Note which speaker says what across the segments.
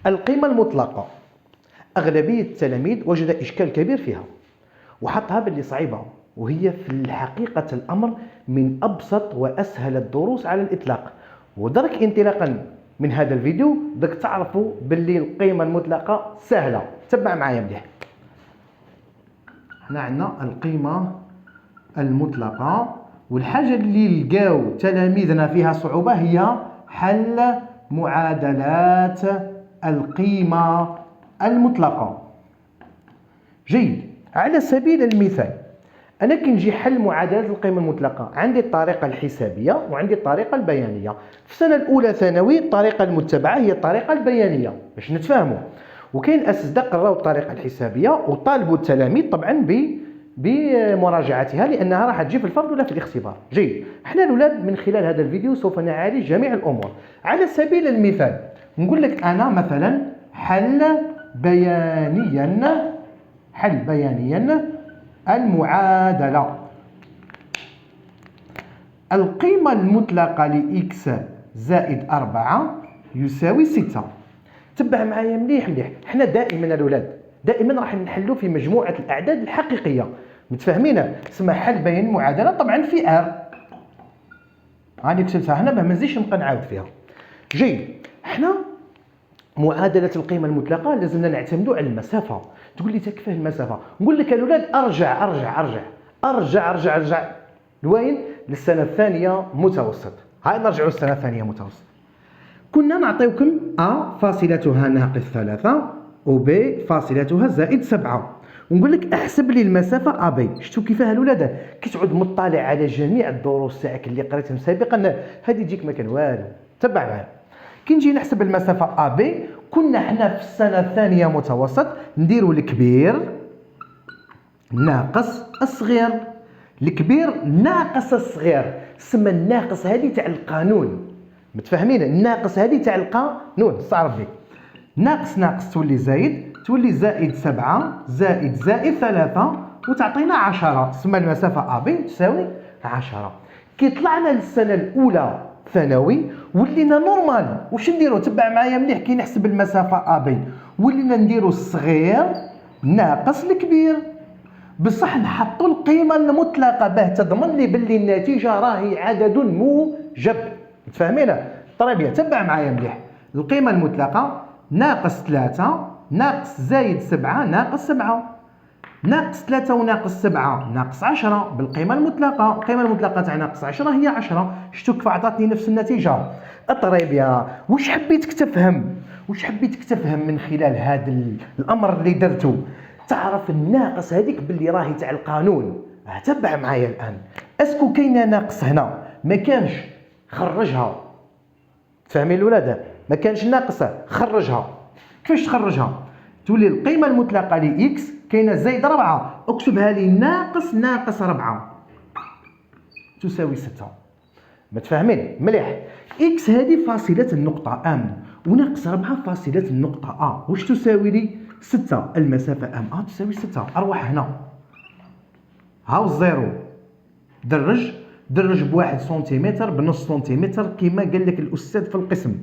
Speaker 1: القيمة المطلقة أغلبية التلاميذ وجد إشكال كبير فيها وحطها باللي صعيبة، وهي في الحقيقة الأمر من أبسط وأسهل الدروس على الإطلاق. ودرك انطلاقا من هذا الفيديو بدك تعرفوا باللي القيمة المطلقة سهلة. تبع معايا مليح. هنا عندنا القيمة المطلقة، والحاجة اللي لقاو تلاميذنا فيها صعوبة هي حل معادلات القيمة المطلقة. جيد. على سبيل المثال أنا كي نجي حل معادلات القيمة المطلقة عندي الطريقة الحسابية وعندي الطريقة البيانية. في السنة الأولى ثانوي الطريقة المتبعة هي الطريقة البيانية باش نتفاهموا، وكاين أساتذة قراو الطريقة الحسابية وطالبوا التلاميذ طبعا بمراجعتها لأنها راح تجي في الفرض ولا في الاختبار. جيد. احنا الأولاد من خلال هذا الفيديو سوف نعالج جميع الأمور. على سبيل المثال نقول لك أنا مثلا حل بيانيا المعادلة. القيمة المطلقة لإكس زائد 4 يساوي 6. تبع معايا مليح مليح. احنا دائما الأولاد دائما راح نحلو في مجموعة الأعداد الحقيقية. متفاهمين؟ اسمها حل بيان المعادلة طبعا في ار. هاني كتبتها هنا ما نزيدش نبقى نعاود فيها. جيد. احنا معادلة القيمة المطلقة لازمنا نعتمدوا على المسافة. تقول لي كيفاه المسافة؟ نقول لك الأولاد أرجع لوين؟ للسنة الثانية متوسط. هاي نرجعوا للسنة الثانية متوسط. كنا نعطيوكم أ فاصلتها ناقص 3 و ب فاصلتها زائد 7 ونقول لك احسب لي المسافة أ بي. شفتوا كيفاه الأولاد؟ كي تعود مطلع على جميع الدروس تاعك اللي قريتهم سابقا هذه تجيك ما كان والو. تبع معايا. كي نجي نحسب المسافة أ بي كنا حنا في السنة الثانية متوسط نديروا الكبير ناقص الصغير. الكبير ناقص الصغير سما الناقص هذه تاع القانون. متفاهمين؟ الناقص هذه تاع القانون استعرف بك. ناقص تولي زايد، تولي زائد 7 زائد 3 وتعطينا 10. سما المسافة أ بي تساوي 10. كي طلعنا للسنة الأولى ثانوي ولينا نورمال. واش نديرو؟ تبع معايا مليح. كي نحسب المسافة أ بي ولينا نديرو الصغير ناقص الكبير، بصح نحطوا القيمة المطلقة باه تضمن لي باللي النتيجة راهي عدد موجب. متفاهمين؟ طيب تبع معايا مليح. القيمة المطلقة ناقص 3 ناقص زايد 7 ناقص 7 ناقص 3 وناقص 7 ناقص 10 بالقيمة المطلقة. القيمة المطلقة تاع ناقص 10 هي 10. شفتوا كيف عطاتني نفس النتيجة؟ الطريبية. واش حبيتك تفهم من خلال هذا الأمر اللي درته؟ تعرف الناقص هذيك باللي راهي تاع القانون. تبع معايا الآن. اسكو كاينه ناقص هنا؟ ما كانش، خرجها. تفهمين الولاد؟ ما كانش ناقصه، خرجها. كيفاش تخرجها؟ تولي القيمة المطلقة لإكس كاينه زايد 4 اكتبها لي ناقص 4 تساوي 6. متفاهمين؟ مليح. إكس هذه فاصلة النقطة أم وناقص 4 فاصلة النقطة أ. واش تساوي لي؟ 6. المسافة أم أ تساوي 6. أروح هنا هاو الزيرو درج ب1 سنتيمتر بنص سنتيمتر كما قال لك الأستاذ في القسم.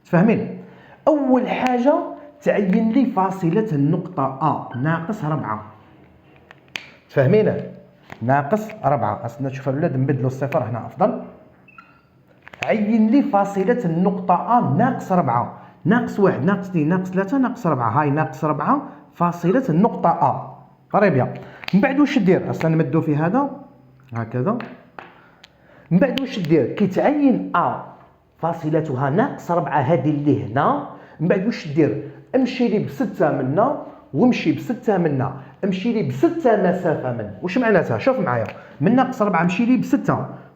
Speaker 1: تفهمين؟ أول حاجة تعين لي فاصلة النقطة أ ناقص 4. تفهمين؟ ناقص 4. أصلا نشوف الولاد نبدلوا الصفر هنا أفضل. عين لي فاصلة النقطة أ ناقص 4 ناقص 1 ناقص 2 ناقص 3 ناقص 4. هاي ناقص 4 فاصلة النقطة أ. طريبيا. من بعد واش دير؟ أصلا نمدو في هذا هكذا. من بعد واش دير؟ كي تعين أ فاصلتها ناقص 4 هذه اللي هنا، من بعد واش دير؟ امشي لي ب6 منا وامشي ب6 منا، امشي لي ب6 مسافة من. واش معناتها؟ شوف معايا. من ناقص 4 امشي لي ب6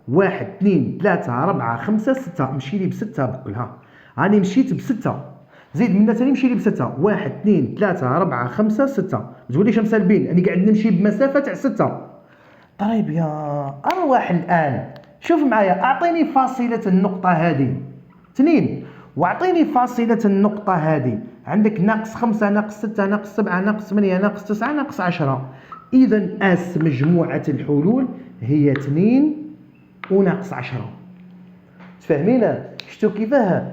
Speaker 1: 1 2 3 4 5 6 امشي لي ب6 بكلها. راني مشيت ب6 زيد منا ثاني مشي لي ب6 1 2 3 4 5 6. ما تقوليش مسالبين، راني قاعد نمشي بمسافة تاع 6. طيب يا أرواح الآن شوف معايا. أعطيني فاصلة النقطة هذه 2 واعطيني فاصلة النقطة هذه. عندك ناقص 5 ناقص 6 ناقص 7 ناقص 8 ناقص 9 ناقص 10. إذا أس مجموعة الحلول هي 2 وناقص 10. تفهمين؟ شتو كيفاه؟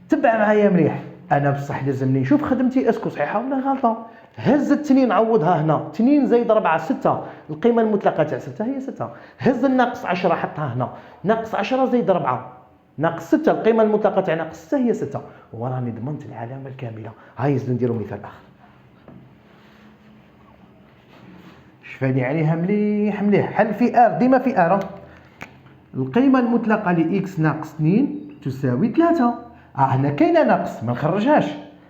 Speaker 1: تبع معايا مليح. انا بصح لازمني نشوف خدمتي اسكو صحيحه ولا غلطه. هز التنين عوضها هنا، 2 زائد 4 6، القيمه المطلقه تاع 6 هي 6. هز الناقص 10 حطها هنا، ناقص 10 زائد 4 ناقص 6، القيمه المطلقه تاع ناقص 6 هي 6، وراني ضمنت العلامه الكامله. هاي نزيدو نديرو مثال اخر. شفاني عليها مليح مليح. حل في ار، ديما في ار. القيمه المطلقه لاكس ناقص 2 تساوي 3. هنا كاينه ناقص ما نخرجهاش،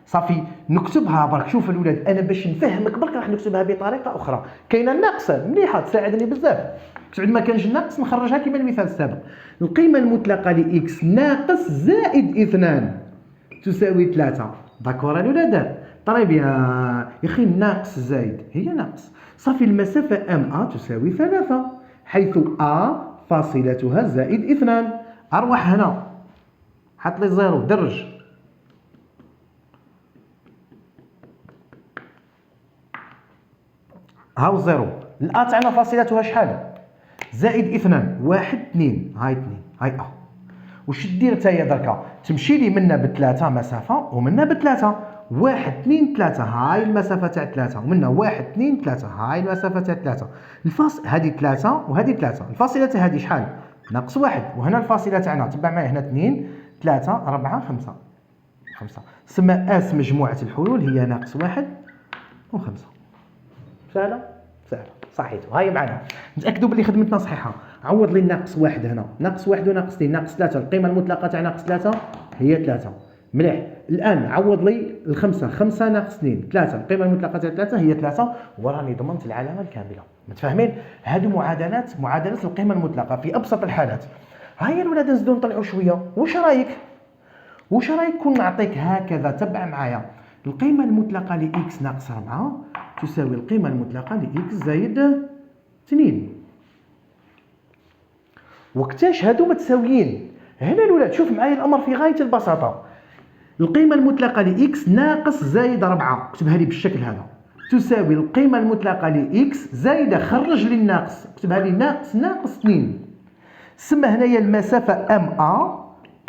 Speaker 1: صافي نكتبها برك. شوف الاولاد انا باش نفهمك برك راح نكتبها بطريقه اخرى. كاينه الناقص مليحه تساعدني بزاف، تعود ما كانش الناقص نخرجها كيما المثال السابق. القيمه المطلقه لاكس ناقص زائد 2 تساوي 3. داكور الاولاد؟ طيب يا اخي ناقص زائد هي ناقص، صافي المسافه ام ا تساوي 3 حيث ا فاصلتها زائد 2. اروح هنا حط لي زيرو درج، هاو زيرو. الأ تاعنا فاصلتها شحال؟ زائد 2 1 2 هاي 2 هاي أ. واش دير نتايا دركا؟ تمشي لي منا بثلاثة مسافة ومنا بثلاثة، 1 2 3 هاي المسافة تاع 3 ومنا 1 2 3 هاي المسافة تاع 3. هذه 3 وهذه 3، الفاصلة تاع هذه شحال؟ ناقص 1. وهنا الفاصلة تاعنا تبع معايا هنا 2 3 4 5 5. سما اس مجموعة الحلول هي ناقص 1 و5. سهلة سهلة صحيتو. هاي معنا نتأكدوا بلي خدمتنا صحيحة. عوض لي ناقص 1 هنا، ناقص 1 وناقص 2 ناقص 3، القيمة المطلقة تاع ناقص 3 هي 3. مليح. الآن عوض لي الخمسة، 5 ناقص 2 3، القيمة المطلقة تاع 3 هي 3، وراني ضمنت العلامة الكاملة. متفاهمين؟ هادو معادلات القيمة المطلقة في أبسط الحالات. هيا الولاد نزيدو نطلعوا شوية. واش رايك كون نعطيك هكذا؟ تبع معايا. القيمة المطلقة لإكس ناقص 4 تساوي القيمة المطلقة لإكس زائد 2. وقتاش هادو متساويين؟ هنا الولاد شوف معايا الأمر في غاية البساطة. القيمة المطلقة لإكس ناقص زائد 4، اكتبها لي بالشكل هذا، تساوي القيمة المطلقة لإكس زائد، خرج لي الناقص، اكتبها لي ناقص 2. سما هنايا المسافة ام ا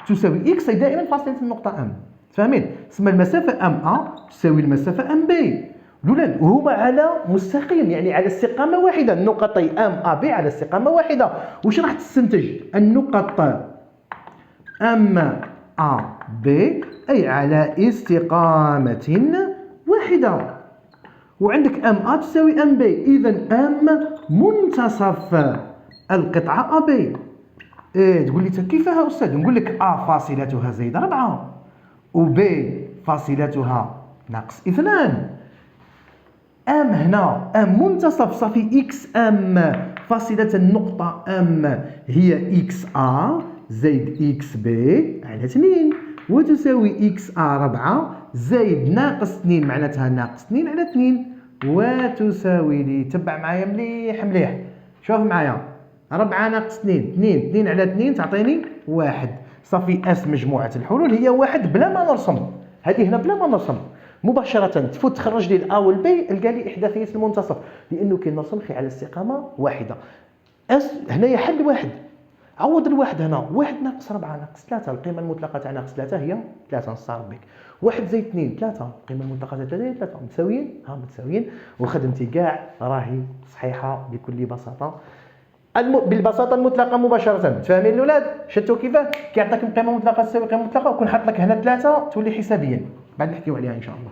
Speaker 1: تساوي اكس، دائما فاصلة النقطة ام. فاهمين؟ سما المسافة ام ا تساوي المسافة ام بي. الولاد وهما على مستقيم، يعني على استقامة واحدة. النقطي ام ا بي على استقامة واحدة. واش راح تستنتج؟ النقط ام ا بي اي على استقامة واحدة. وعندك ام ا تساوي ام بي، اذا ام منتصف القطعة ا بي. تقول لي كيفاه استاذ؟ نقول لك ا فاصلتها زائد 4 وب فاصلتها ناقص 2. ام هنا ام منتصف، صافي اكس ام فاصلة النقطة ام هي اكس ا زائد اكس بي على 2، وتساوي اكس ا 4 زائد ناقص 2 معناتها ناقص 2 على 2، وتساوي لي، تبع معايا مليح مليح، شوف معايا 4 ناقص 2 على 2 تعطيني 1. صافي اس مجموعة الحلول هي 1 بلا ما نرسم. هذه هنا بلا ما نرسم مباشرة تفوت تخرج لي الأ والبي، لقى لي إحداثية المنتصف، لأنه كي نرسم خي على استقامة واحدة. اس هنايا حل واحد، عوض الواحد هنا، 1 ناقص 4 ناقص 3، القيمة المطلقة تاع ناقص 3 هي 3 نصارب بك. 1 زائد 2 3، القيمة المطلقة تاع 3 هي 3. متساويين؟ ها متساويين. وخدمتي كاع راهي صحيحة بكل بساطة، بالبساطه المطلقه مباشره. تفاهمين الاولاد؟ شفتوا كيفاه كيعطيك القيمه المطلقه تساوي القيمه المطلقه، وكون حط لك هنا 3 تولي حسابيا، بعد نحكيو عليها ان شاء الله.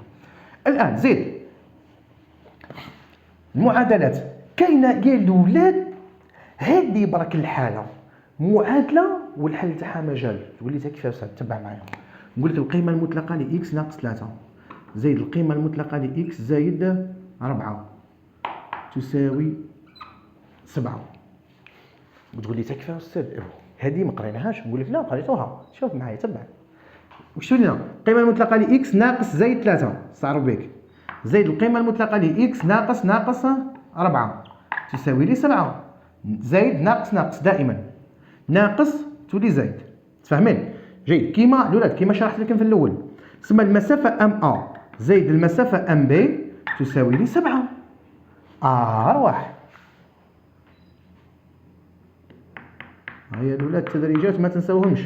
Speaker 1: الان زيد المعادلات. كاينه يا الاولاد هذه برك الحاله معادله والحل تاعها مجال. تقول لي كيفاه استاذ؟ تبع معايا. نقول لك القيمه المطلقه لاكس ناقص 3 زائد القيمه المطلقه لاكس زائد 4 تساوي 7. وتقول لي كيفاه استاذ؟ هذه ما قريناهاش. نقول لك لا قريتوها، شوف معايا تبع. واش تولي لنا؟ القيمه المطلقه لاكس ناقص زائد 3 استعرض بك زائد القيمه المطلقه لاكس ناقص 4 تساوي لي 7 زائد ناقص دائما ناقص تولي زائد. تفهمين؟ جيد. كيما الاولاد كيما شرحت لكم في الاول، تسمى المسافه ام ا زائد المسافه ام بي تساوي لي 7. ارواح. هيا الولاد التدريجات ما تنسوهمش.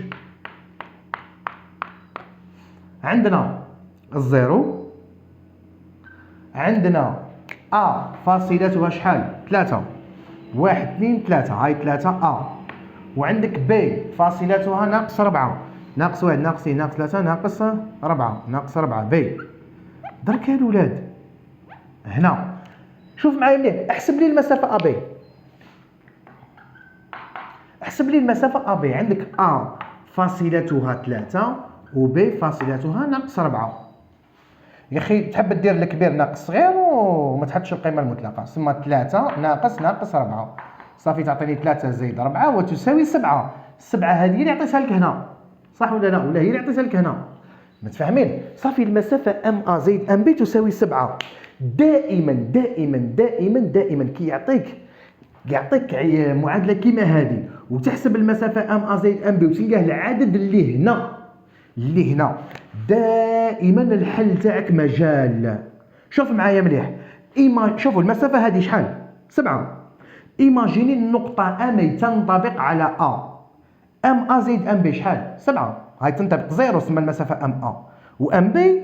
Speaker 1: عندنا الزيرو. عندنا أ فاصلتها شحال؟ 3. 1 2 3 هاي 3 أ. وعندك ب فاصلتها ناقص 4. ناقص 1 ناقص 2 ناقص 3 ناقص 4 ناقص 4 ب. درك يا الولاد هنا شوف معايا مليح، احسب لي المسافة أ ب. احسب لي المسافة أ ب. عندك أ فاصلتها 3 و ب فاصلتها ناقص 4. يا اخي تحب دير الكبير ناقص صغير وما تحطش القيمة المطلقة، تسمى 3 ناقص 4 صافي تعطيني 3 زائد 4 وتساوي 7. 7 هذه اللي عطيتها لك هنا، صح ولا لا؟ ولا هي اللي عطيتها لك هنا؟ متفاهمين؟ صافي المسافة ام ا زائد ام بي تساوي 7. دائما دائما دائما دائما كي يعطيك معادلة كيما هذه وتحسب المسافة ام ا زائد ام بي وتلقاه العدد اللي هنا دائما الحل تاعك مجال. شوف معايا مليح، شوفوا المسافة هذه شحال؟ 7. ايماجيني النقطة ام تنطبق على ا. ام ا زائد ام بي شحال؟ 7. هاي تنطبق زيرو تسمى المسافة ام ا وام بي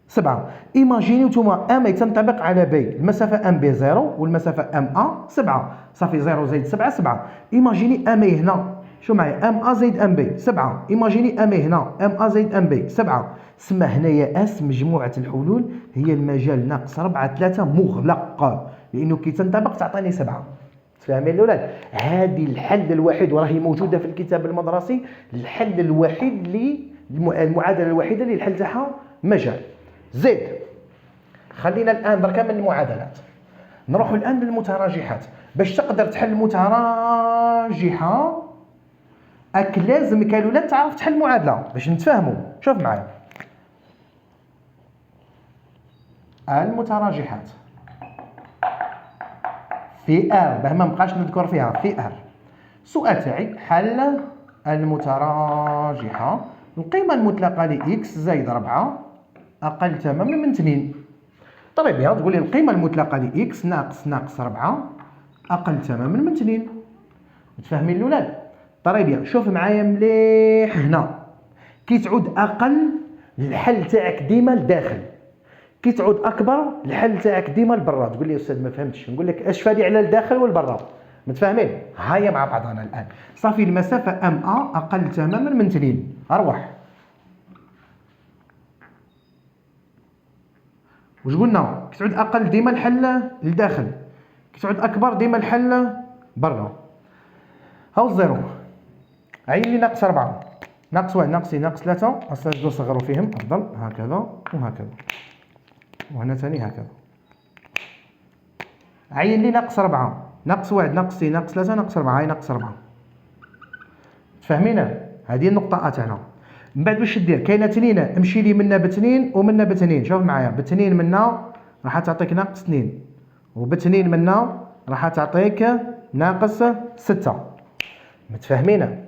Speaker 1: 7. ايماجيني نتوما ام تنطبق على بي، المسافة ام بي 0 والمسافة ام ا 7 صافي 0 زائد 7 7. ايماجيني ام هنا، شو معايا؟ ام ا زائد ام بي 7. ايماجيني ام هنا ام ا زائد ام بي 7. تسمى هنايا اس مجموعة الحلول هي المجال ناقص 4 3 مغلق، لانه كي تنطبق تعطيني 7. تفهمين الاولاد؟ هذه الحل الوحيد وراهي موجودة في الكتاب المدرسي، الحل الوحيد المعادلة الوحيدة اللي الحل تاعها مجال. زيد خلينا الان دركا من المعادلات نروحوا الان للمتراجحات. باش تقدر تحل متراجحه اك لازم كالولاد تعرف تحل معادله باش نتفاهموا. شوف معايا المتراجحات في ار باه ما نبقاش نذكر فيها في ار. السؤال تاعي حل المتراجحه القيمه المطلقه لاكس زائد 4 أقل تماما من 2. طيب بها تقول لي القيمة المطلقة لإكس ناقص 4 أقل تماما من 2. متفاهمين الأولاد؟ طيب شوف معايا مليح هنا، كي تعود أقل الحل تاعك ديما لداخل، كي تعود أكبر الحل تاعك ديما لبرا. تقول لي يا أستاذ ما فهمتش، نقول لك اش فادي على الداخل والبرا. متفاهمين؟ هيا مع بعضنا الآن. صافي المسافة ام ا أقل تماما من 2. أروح واش قلنا؟ كي تعود اقل ديما الحل لداخل، كي تعود اكبر ديما الحل برا. هاو الزيرو عين لي ناقص 4 ناقص 1 ناقص 2 ناقص 3 استاذ صغروا فيهم افضل هكذا وهكذا وهنا ثاني هكذا. عين لي ناقص 4 ناقص 1 ناقص 2 ناقص 3 ناقص 4 هاي ناقص 4. تفهمينا؟ هذه النقطة تاعنا. من بعد واش دير؟ كاينه 2 امشي لي منا ب2 ومنا ب2. شوف معايا ب2 منا راح تعطيك ناقص 2 وب2 منا راح تعطيك ناقص 6. متفاهمين؟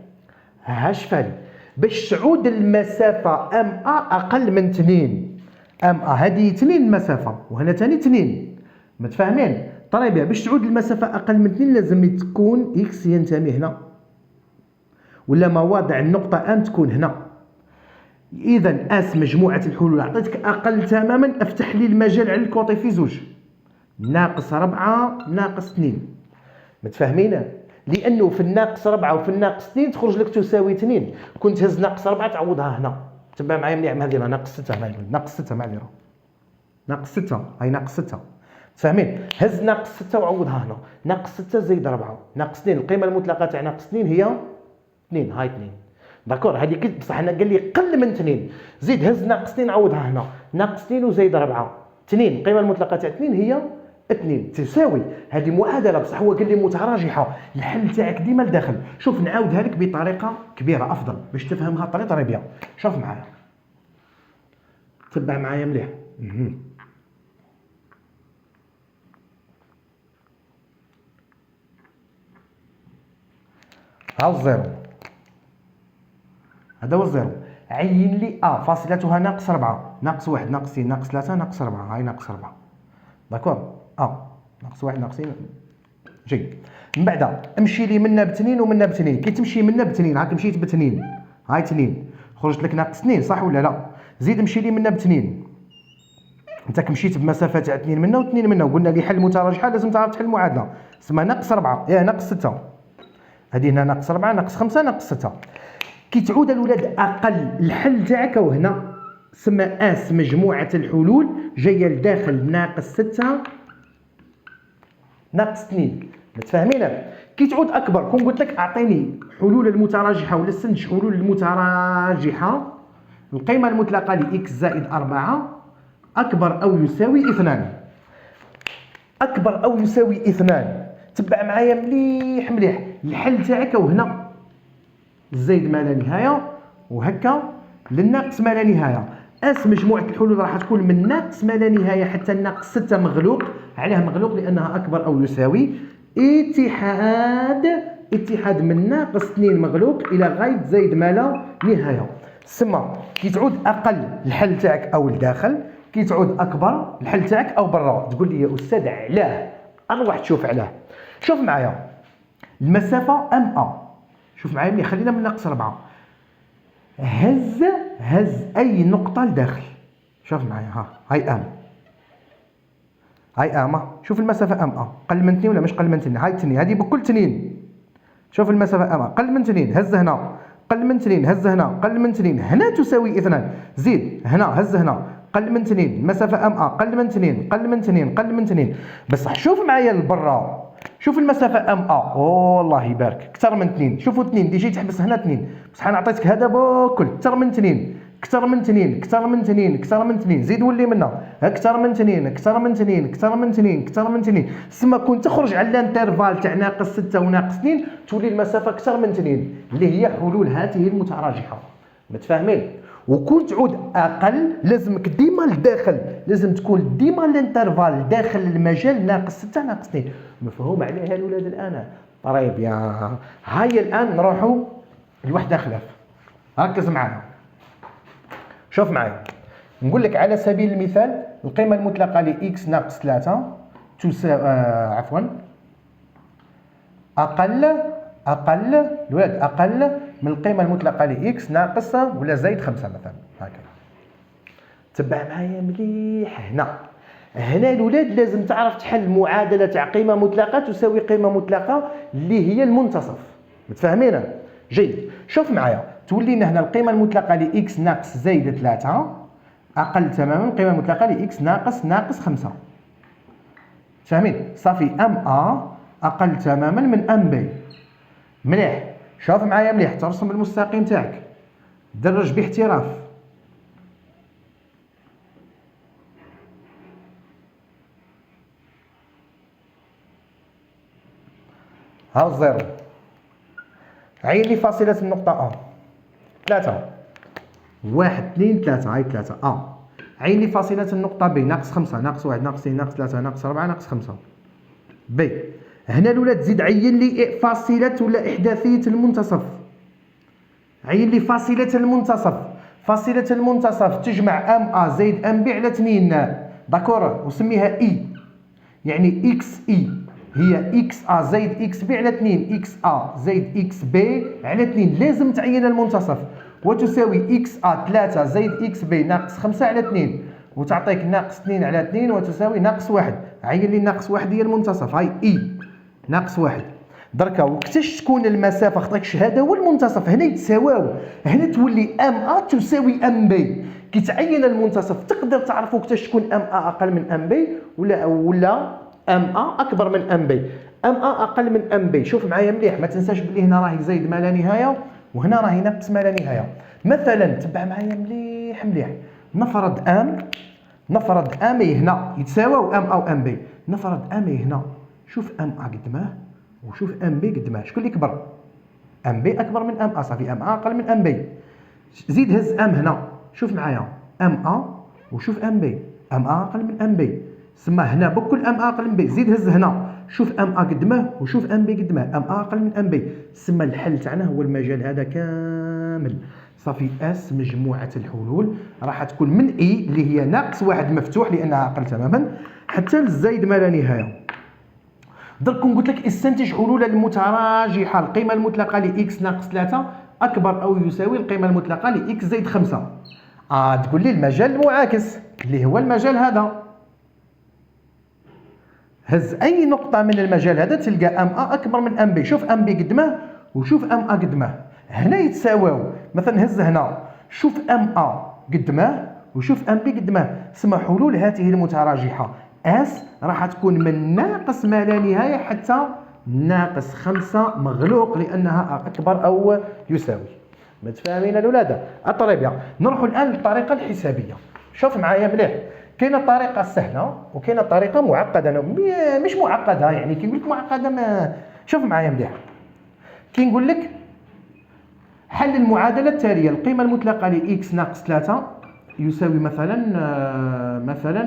Speaker 1: هاش فالي باش تعود المسافة ام ا اقل من 2. ام ا هذه 2 المسافة وهنا ثاني 2. متفاهمين؟ طيب باش تعود المسافة اقل من 2 لازم تكون اكس ينتمي هنا ولا مواضع النقطة ام تكون هنا. إذا أس مجموعة الحلول عطيتك أقل تماما، أفتح لي المجال على الكوطي في زوج ناقص 4 ناقص 2. متفاهمين؟ لأنه في الناقص 4 وفي الناقص 2 تخرج لك تساوي 2. كنت هز ناقص 4 تعوضها هنا. تبع معايا مليح هذه ناقص 6 ناقص 6 معذرة ناقص 6 هاي ناقص 6. فاهمين؟ هز ناقص 6 وعوضها هنا. ناقص 6 زائد 4 ناقص 2 القيمة المطلقة تاع ناقص 2 هي 2 هاي 2. داكور هذه قلت بصح انا قال لي قل من 2. زيد هز ناقص 2 عوضها هنا ناقص 2 وزايد 4 2 القيمه المطلقه تاع 2 هي 2 تساوي. هذه معادله بصح هو قال لي متراجحه الحل تاعك ديما لداخل. شوف نعاودها لك بطريقه كبيره افضل باش تفهمها طريقه ربيع. شوف معايا تبع معايا مليح. ها الزيرو هذا هو الزيرو. عين لي فاصلتها ناقص 4 ناقص 1 ناقص 2 ناقص 3 ناقص 4 هاي ناقص 4. داكور ناقص 1 ناقص 2 جيد. من بعد امشي لي منا ب2 ومنا ب2. كي تمشي منا ب2 هاك مشيت ب2 هاي 2 خرجت لك ناقص 2 صح ولا لا؟ زيد امشي لي منا ب2 انت كمشيت بمسافه تاع 2 منا و2 منا، وقلنا لي حل متراجحه لازم تعرف تحل المعادله، تسمى ناقص 4 ناقص 6. هذه هنا ناقص 4 ناقص 5 ناقص 6. كي تعود الولاد اقل الحل تاعك وهنا تسمى اس مجموعه الحلول جايه لداخل ناقص 6 ناقص 2. متفاهمين؟ كي تعود اكبر كون قلت لك اعطيني حلول المتراجحه ولا استنتج حلول المتراجحه، القيمه المطلقه لاكس زائد 4 اكبر او يساوي 2. اكبر او يساوي 2. تبع معايا مليح مليح. الحل تاعك وهنا زايد ما لا نهايه وهكا للناقص ما لا نهايه. اس مجموعه الحلول راح تكون من ناقص ما لا نهايه حتى الناقص 6 مغلوق. علاه مغلوق؟ لانها اكبر او يساوي اتحاد من ناقص 2 مغلوق الى غايه زايد ما لا نهايه. تسمى كي تعود اقل الحل تاعك او الداخل، كي تعود اكبر الحل تاعك او برا. تقول لي يا استاذ علاه؟ اروح تشوف علاه. شوف معايا المسافه ام ا، شوف معايا ملي خلينا من ناقص 4. هز اي نقطه لداخل. شوف معايا هاي ام شوف المسافه ام ا قل من 2 ولا مش قل من 2؟ هاي 2 هذه بكل 2. شوف المسافه ام قل من 2 هز هنا، قل من 2 هز هنا، قل من 2 هنا تساوي 2. زيد هنا هز هنا قل من 2 المسافه ام قل من 2 قل من 2 قل من 2. بصح شوف معايا لبرا، شوف المسافه ام والله يبارك اكثر من 2. شوفوا 2 تجي تحبس هنا 2، بصح انا عطيتك هذا بكل اكثر من 2 اكثر من 2 اكثر من 2 اكثر من 2. زيد ولي منا اكثر من 2 اكثر من 2 اكثر من 2 اكثر من 2. تسمى كون تخرج على الانترفال تاع ناقص 6 وناقص 2 تولي المسافه اكثر من 2 اللي هي حلول هذه المتراجحه. متفاهمين؟ وكون تعود اقل لازمك ديما لداخل، لازم تكون ديما الانترفال داخل المجال ناقص 6 ناقص 2. مفهوم عليها الاولاد الان؟ طيب يا هيا الان نروحوا لوحده خلاف. ركز معنا شوف معايا. نقول لك على سبيل المثال القيمه المطلقه لاكس ناقص 3 تساوي اقل من القيمه المطلقه لاكس ناقص ولا زايد 5 مثلا هكذا. تبع معايا مليح. هنا الولاد لازم تعرف تحل معادله تاع قيمه مطلقه تساوي قيمه مطلقه اللي هي المنتصف. متفاهمين؟ جيد. شوف معايا تولي لنا هنا القيمه المطلقه لاكس ناقص زايد 3 اقل تماما من القيمه المطلقه لاكس ناقص 5. فاهمين؟ صافي ام ا اقل تماما من ام بي. مليح. شوف معايا مليح ترسم المستقيم تاعك درج باحتراف. ها الزيرو عين لي فاصلة النقطة أ 3 1 2 3 هاي 3 أ. عين لي فاصلة النقطة ب ناقص 5 ناقص 1 ناقص 2 ناقص 3 ناقص 4 ناقص 5 ب. هنا الولاد تزيد عين لي فاصلة ولا إحداثية المنتصف. عين لي فاصلة المنتصف. فاصلة المنتصف تجمع ام ا زائد ام بي على 2 داكور وسميها اي، يعني اكس اي هي اكس ا زائد اكس بي على 2 اكس ا زائد اكس بي على 2. لازم تعين المنتصف وتساوي اكس ا 3 زائد اكس بي ناقص 5 على 2 وتعطيك ناقص 2 على 2 وتساوي ناقص 1. عين لي ناقص 1 هي المنتصف هاي اي ناقص 1. دركا وقتاش تكون المسافه خطاكش هذا هو المنتصف هنا يتساواو. هنا تولي ام ا تساوي ام بي. كي تعين المنتصف تقدر تعرف وقتاش تكون ام ا اقل من ام بي ولا ام ا اكبر من ام بي. ام ا اقل من ام بي. شوف معايا مليح ما تنساش بلي هنا راهي زايد ما لا نهايه وهنا راهي ناقص ما لا نهايه. مثلا تبع معايا مليح مليح. نفرض ام هنا يتساواو ام او ام بي. نفرض ام هنا شوف ام ا قد ما وشوف ام بي قد ما. شكون اللي كبر؟ ام بي اكبر من ام ا. صافي ام ا اقل من ام بي. زيد هز ام هنا شوف معايا ام ا وشوف ام بي. ام ا اقل من ام بي سما هنا بكل ام ا اقل من بي. زيد هز هنا شوف ام ا قد ما وشوف ام بي قد ما. ام ا اقل من ام بي سما الحل تاعنا هو المجال هذا كامل. صافي اس مجموعه الحلول راح تكون من اي اللي هي ناقص 1 مفتوح لانها اقل تماما حتى للزايد ما لا نهايه. درك كون قلت لك استنتج حلولا المتراجحه القيمه المطلقه لاكس ناقص 3 اكبر او يساوي القيمه المطلقه لاكس زائد 5. تقول لي المجال المعاكس. اللي هو المجال هذا. هز اي نقطه من المجال هذا تلقى ام ا اكبر من ام بي. شوف ام بي قد ما وشوف ام ا قد ما، هنا يتساواو. مثلا هز هنا شوف ام ا قد ما وشوف ام بي قد ما. سما حلول هذه المتراجحه اس راح تكون من ناقص ما لا نهايه حتى ناقص 5 مغلوق لانها اكبر او يساوي. متفاهمين الاولاد؟ الطريقه. نروحوا الان للطريقه الحسابيه. شوف معايا مليح، كاينه طريقه سهله وكاينه طريقه معقده. مش معقده يعني كي نقول لك معقده ما. شوف معايا مليح، كي نقول لك حل المعادله التاليه: القيمه المطلقه ل x ناقص 3 يساوي مثلا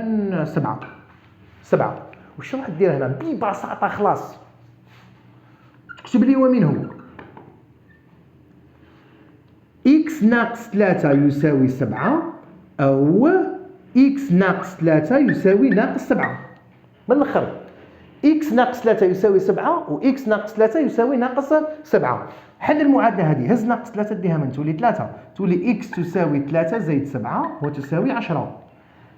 Speaker 1: 7. واش راح دير هنا؟ ببساطه خلاص اكتب لي ومن هو x ناقص 3 يساوي 7 او x ناقص 3 يساوي ناقص 7. من الاخر x ناقص 3 يساوي 7 و x ناقص 3 يساوي ناقص 7. حل المعادله هذه: هز ناقص 3 ديها من تولي 3، تولي x تساوي 3 زائد 7 وتساوي 10.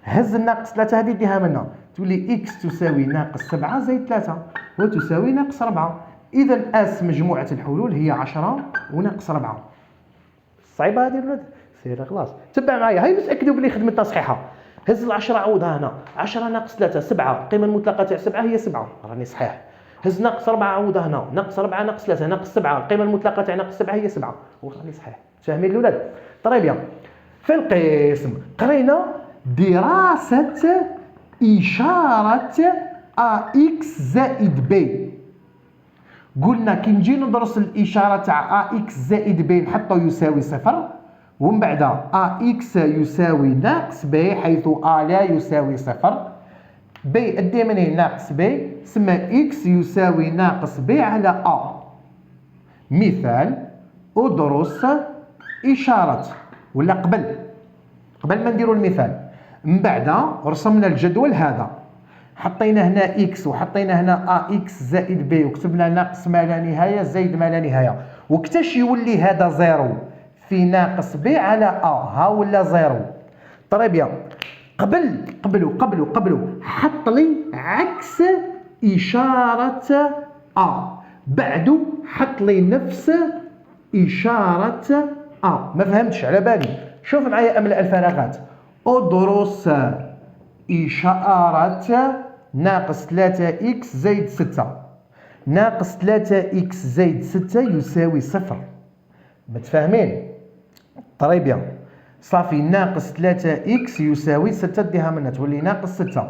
Speaker 1: هز الناقص 3 هذه ديها منها، تولي x تساوي ناقص 7 زائد 3 وتساوي ناقص 4. اذا اس مجموعه الحلول هي 10 وناقص 4. صعيبه هذه الولد؟ سير خلاص تبع معايا، هاي نتاكدوا بلي خدمتنا صحيحه. هز ال10 عوضها هنا، 10 ناقص 3 7، القيمه المطلقه تاع 7 هي 7، راني صحيح. هز ناقص 4 عوضها هنا، ناقص 4 ناقص 3 ناقص 7، القيمه المطلقه تاع ناقص 7 هي 7، وراني صحيح. فاهمين الاولاد؟ طري بيان. في القسم قرينا دراسه اشاره ax زائد b. قلنا كي نجي ندرس الاشاره تاع ax زائد b نحطو يساوي صفر، ومن بعد ax يساوي ناقص b حيث a لا يساوي صفر. b ادي من هنا ناقص b، سما x يساوي ناقص b على a. مثال: ادرس اشاره. ولا قبل ما نديرو المثال من بعد رسمنا الجدول هذا، حطينا هنا x وحطينا هنا ax زائد b وكتبنا ناقص ما لا نهايه زائد ما لا نهايه، وكتاش يولي هذا زيرو في ناقص b على a، ها ولا زيرو. طري بيان. قبلوا حط لي عكس اشاره a، بعدو حط لي نفس اشاره a. ما فهمتش على بالي؟ شوف معايا املأ الفراغات. ادرس إشارة ناقص 3x زائد 6. ناقص 3x زائد 6 يساوي صفر. متفاهمين؟ طري بيان. صافي ناقص 3x يساوي 6 ديها منها تولي ناقص 6.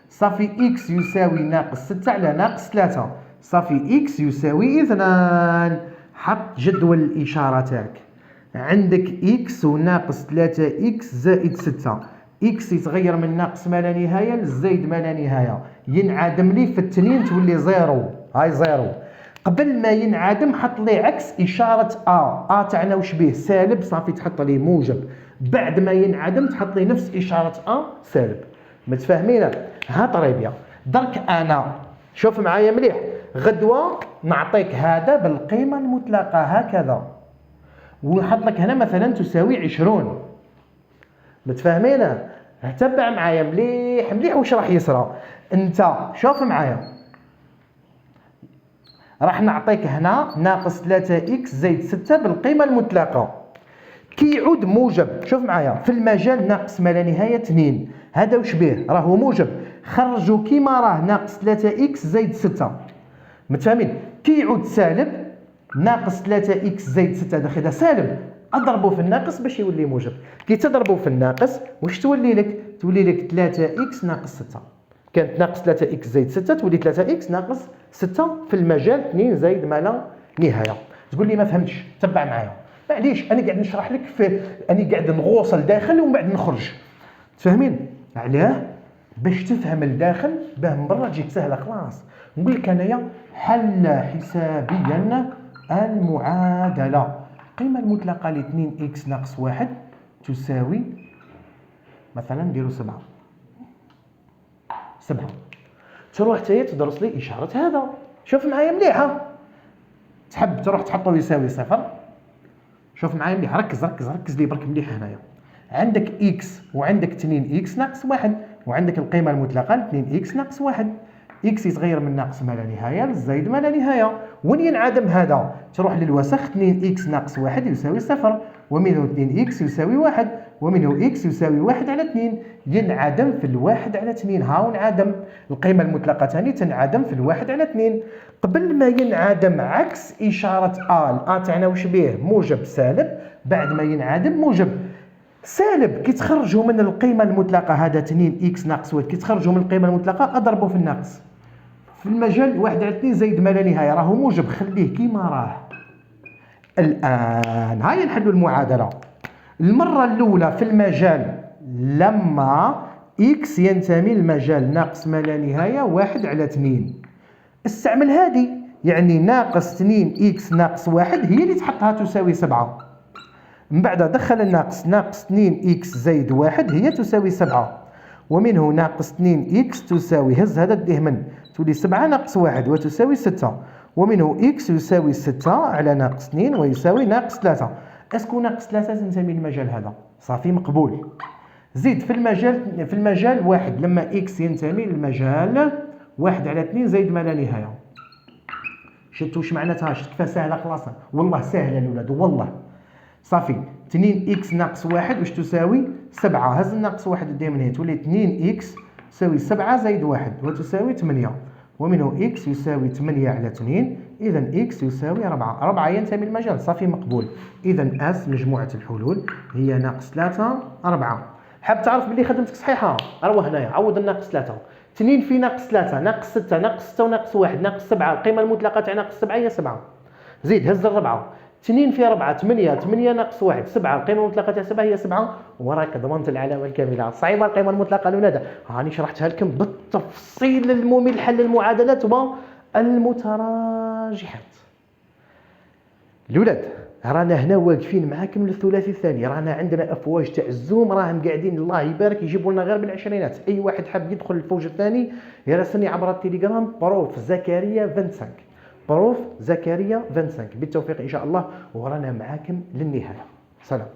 Speaker 1: صافي x يساوي ناقص 6 على ناقص 3. صافي x يساوي 2. حط جدول الإشارة تاعك. عندك x وناقص 3x زائد 6. x يتغير من ناقص ما لا نهايه لزايد ما لا نهايه، ينعدم لي في التنين تولي زيرو. هاي زيرو. قبل ما ينعدم حط لي عكس اشاره a تاعنا واش به؟ سالب. صافي تحط لي موجب. بعد ما ينعدم تحط لي نفس اشاره a سالب. متفاهمين؟ ها طريبيا. درك انا شوف معايا مليح، غدوه نعطيك هذا بالقيمه المطلقه هكذا ونحط لك هنا مثلا تساوي 20. متفاهمين؟ تبع معايا مليح واش راح يصرى. انت شوف معايا، راح نعطيك هنا ناقص 3x زائد 6 بالقيمه المطلقه كي يعود موجب. شوف معايا في المجال ناقص ما لا نهايه 2، هذا واش به؟ راهو موجب. خرجوا كيما راه ناقص 3x زائد 6. متفاهمين؟ كي يعود سالب ناقص 3x زائد 6 داخل سالب، اضربه في الناقص باش يولي موجب. كي تضربه في الناقص واش تولي لك؟ تولي لك 3x ناقص 6. كانت ناقص 3x زائد 6 تولي 3x ناقص 6 في المجال 2 زائد ما لا نهايه. تقول لي ما فهمتش؟ تبع معايا معليش، انا قاعد نشرح لك انا قاعد نغوص لداخل ومن بعد نخرج. تفهمين علاه؟ باش تفهم الداخل باه من برا تجيك سهله. خلاص نقول لك انايا حل حسابيا المعادله. القيمه المطلقه ل 2x ناقص 1 تساوي مثلا نديرو 7. تروح تاهي تدرس لي اشاره هذا. شوف معايا مليحه. تحب تروح تحطو يساوي صفر. شوف معايا مليح، ركز لي برك مليح هنايا. عندك اكس وعندك 2 اكس ناقص 1، وعندك القيمه المطلقه ل 2 اكس ناقص 1. اكس يتغير من ناقص ما لا نهايه للزايد ما لا نهايه. وين ينعدم هذا؟ تروح للوسخ، 2 اكس ناقص 1 يساوي 0، ومنه 2 اكس يساوي 1، ومنه اكس يساوي 1 على 2. ينعدم في الواحد على 2. ها انعدم القيمه المطلقه ثاني تنعدم في الواحد على 2. قبل ما ينعدم عكس اشاره ا تاعنا واش بيه؟ موجب سالب. بعد ما ينعدم موجب سالب. كي تخرجوا من القيمه المطلقه هذا 2 اكس ناقص 1، كي تخرجوا من القيمه المطلقه اضربوا في الناقص في المجال 1 على 2 زائد ما لا نهايه، راهو موجب، خليه كيما راه. الان هيا نحلوا المعادله. المره الاولى في المجال لما اكس ينتمي للمجال ناقص ما لا نهايه 1 على 2، استعمل هذه، يعني ناقص 2 اكس ناقص 1 هي اللي تحطها تساوي 7. من بعد دخل الناقص، ناقص 2 اكس زائد 1 هي تساوي 7، ومنه ناقص 2 اكس تساوي، هز هذا ديه من، تولي 7 ناقص 1 وتساوي 6، ومنه اكس يساوي 6 على ناقص 2 ويساوي ناقص 3. اسكو ناقص 3 تنتمي للمجال هذا؟ صافي مقبول. زيد في المجال واحد لما اكس ينتمي للمجال 1 على 2 زائد ما لا نهايه. شفتوا واش معناتها؟ شفت كيفاه سهله؟ خلاص والله سهله الاولاد والله. صافي 2 اكس ناقص 1 واش تساوي 7، هز الناقص 1 دي من هنا تولي 2 اكس تساوي 7 زائد 1 وتساوي 8، ومنه اكس يساوي 8 على 2، اذا اكس يساوي 4. 4 ينتمي للمجال، صافي مقبول. اذا اس مجموعه الحلول هي ناقص 3 4. حاب تعرف بلي خدمتك صحيحه؟ اروح هنايا عوض الناقص 3. 2 في ناقص 3 ناقص 6 ناقص 6 وناقص 1 ناقص 7، القيمه المطلقه تاع ناقص 7 هي 7. زيد هز الربعه، 2 في 4 8 8 ناقص 1 7، القيمه المطلقه تاع 7 هي 7، وراك ضمنت العلامه الكامله. صعيبه القيمه المطلقه الاولاد، هاني شرحتها لكم بالتفصيل الممل، حل المعادلات والمتراجحات. الاولاد رانا هنا واقفين معاكم للثلاثي الثاني، رانا عندنا افواج تاع الزوم راهم قاعدين الله يبارك يجيبوا لنا غير بالعشرينات. اي واحد حاب يدخل الفوج الثاني يراسلني عبر التليجرام بروف زكريا 25، بروف زكريا 25. بالتوفيق ان شاء الله، ورانا معاكم للنهايه. سلام.